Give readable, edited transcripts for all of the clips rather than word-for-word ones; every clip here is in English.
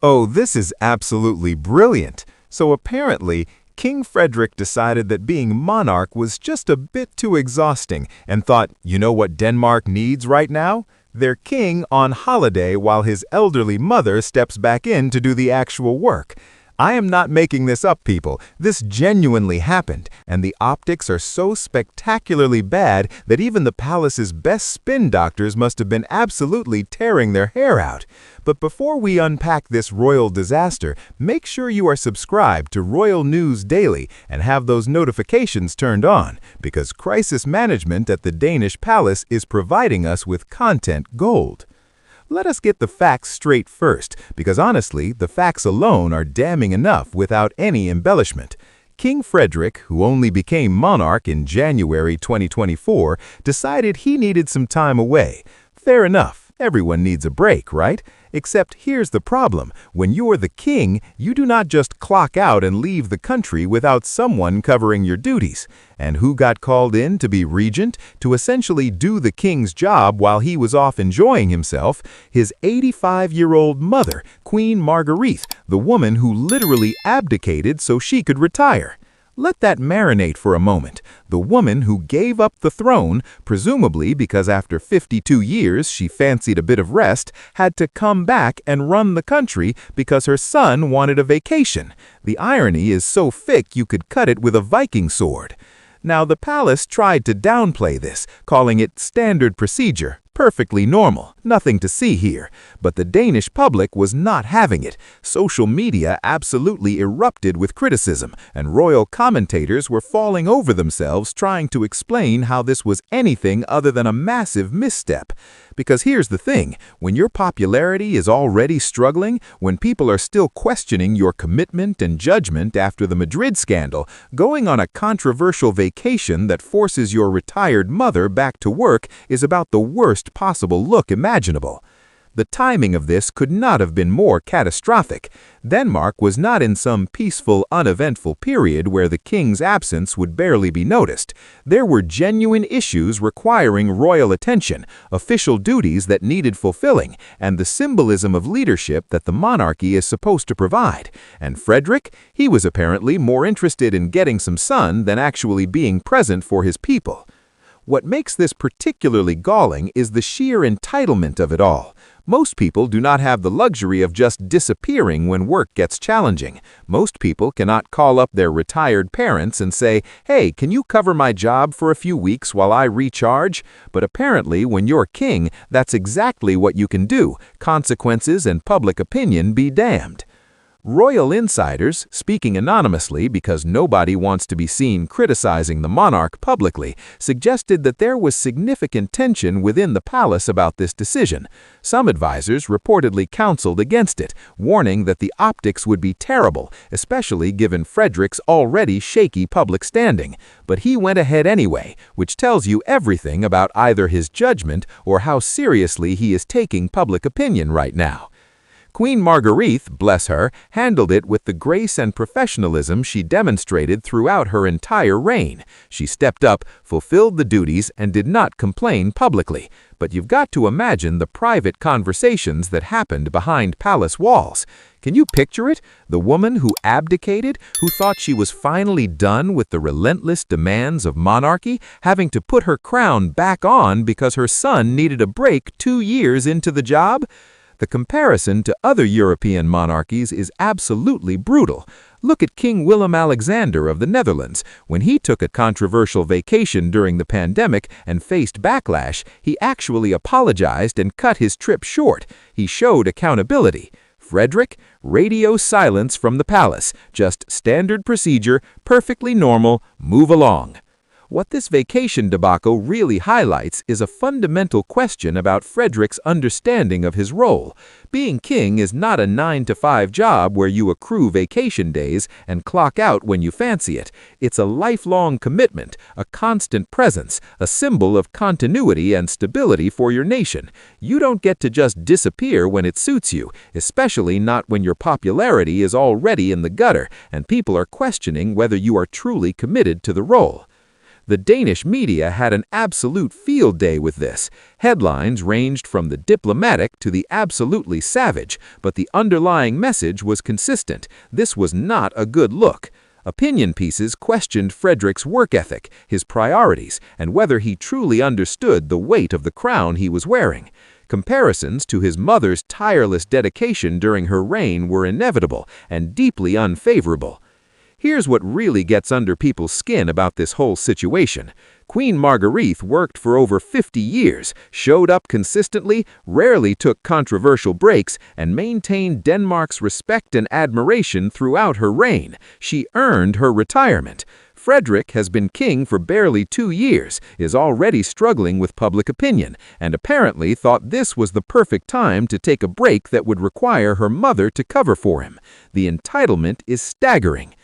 Oh, this is absolutely brilliant. So apparently, King Frederik decided that being monarch was just a bit too exhausting and thought, you know what Denmark needs right now? Their king on holiday while his elderly mother steps back in to do the actual work. I am not making this up, people. This genuinely happened, and the optics are so spectacularly bad that even the palace's best spin doctors must have been absolutely tearing their hair out. But before we unpack this royal disaster, make sure you are subscribed to Royal News Daily and have those notifications turned on, because crisis management at the Danish palace is providing us with content gold. Let us get the facts straight first, because honestly, the facts alone are damning enough without any embellishment. King Frederik, who only became monarch in January 2024, decided he needed some time away. Fair enough, everyone needs a break, right? Except here's the problem. When you're the king, you do not just clock out and leave the country without someone covering your duties. And who got called in to be regent, to essentially do the king's job while he was off enjoying himself? His 85-year-old mother, Queen Margrethe, the woman who literally abdicated so she could retire. Let that marinate for a moment. The woman who gave up the throne, presumably because after 52 years she fancied a bit of rest, had to come back and run the country because her son wanted a vacation. The irony is so thick you could cut it with a Viking sword. Now, the palace tried to downplay this, calling it standard procedure. Perfectly normal, nothing to see here. But the Danish public was not having it. Social media absolutely erupted with criticism, and royal commentators were falling over themselves trying to explain how this was anything other than a massive misstep. Because here's the thing, when your popularity is already struggling, when people are still questioning your commitment and judgment after the Madrid scandal, going on a controversial vacation that forces your retired mother back to work is about the worst possible look imaginable. The timing of this could not have been more catastrophic. Denmark was not in some peaceful, uneventful period where the king's absence would barely be noticed. There were genuine issues requiring royal attention, official duties that needed fulfilling, and the symbolism of leadership that the monarchy is supposed to provide. And Frederik, he was apparently more interested in getting some sun than actually being present for his people. What makes this particularly galling is the sheer entitlement of it all. Most people do not have the luxury of just disappearing when work gets challenging. Most people cannot call up their retired parents and say, "Hey, can you cover my job for a few weeks while I recharge?" But apparently, when you're king, that's exactly what you can do. Consequences and public opinion be damned. Royal insiders, speaking anonymously because nobody wants to be seen criticizing the monarch publicly, suggested that there was significant tension within the palace about this decision. Some advisors reportedly counseled against it, warning that the optics would be terrible, especially given Frederik's already shaky public standing. But he went ahead anyway, which tells you everything about either his judgment or how seriously he is taking public opinion right now. Queen Margrethe, bless her, handled it with the grace and professionalism she demonstrated throughout her entire reign. She stepped up, fulfilled the duties, and did not complain publicly. But you've got to imagine the private conversations that happened behind palace walls. Can you picture it? The woman who abdicated, who thought she was finally done with the relentless demands of monarchy, having to put her crown back on because her son needed a break 2 years into the job? The comparison to other European monarchies is absolutely brutal. Look at King Willem-Alexander of the Netherlands. When he took a controversial vacation during the pandemic and faced backlash, he actually apologized and cut his trip short. He showed accountability. Frederik, radio silence from the palace. Just standard procedure, perfectly normal, move along. What this vacation debacle really highlights is a fundamental question about Frederik's understanding of his role. Being king is not a 9-to-5 job where you accrue vacation days and clock out when you fancy it. It's a lifelong commitment, a constant presence, a symbol of continuity and stability for your nation. You don't get to just disappear when it suits you, especially not when your popularity is already in the gutter and people are questioning whether you are truly committed to the role. The Danish media had an absolute field day with this. Headlines ranged from the diplomatic to the absolutely savage, but the underlying message was consistent. This was not a good look. Opinion pieces questioned Frederik's work ethic, his priorities, and whether he truly understood the weight of the crown he was wearing. Comparisons to his mother's tireless dedication during her reign were inevitable and deeply unfavorable. Here's what really gets under people's skin about this whole situation. Queen Margrethe worked for over 50 years, showed up consistently, rarely took controversial breaks, and maintained Denmark's respect and admiration throughout her reign. She earned her retirement. Frederik has been king for barely 2 years, is already struggling with public opinion, and apparently thought this was the perfect time to take a break that would require her mother to cover for him. The entitlement is staggering.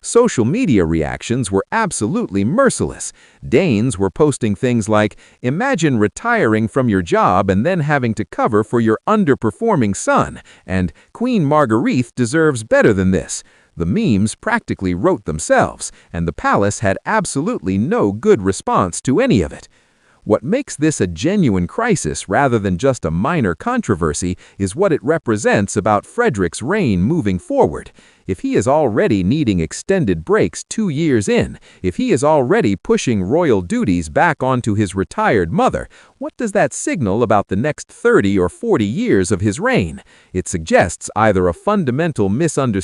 Social media reactions were absolutely merciless. Danes were posting things like, "Imagine retiring from your job and then having to cover for your underperforming son," and "Queen Margrethe deserves better than this." The memes practically wrote themselves, and the palace had absolutely no good response to any of it. What makes this a genuine crisis rather than just a minor controversy is what it represents about Frederik's reign moving forward. If he is already needing extended breaks 2 years in, if he is already pushing royal duties back onto his retired mother, what does that signal about the next 30 or 40 years of his reign? It suggests either a fundamental misunderstanding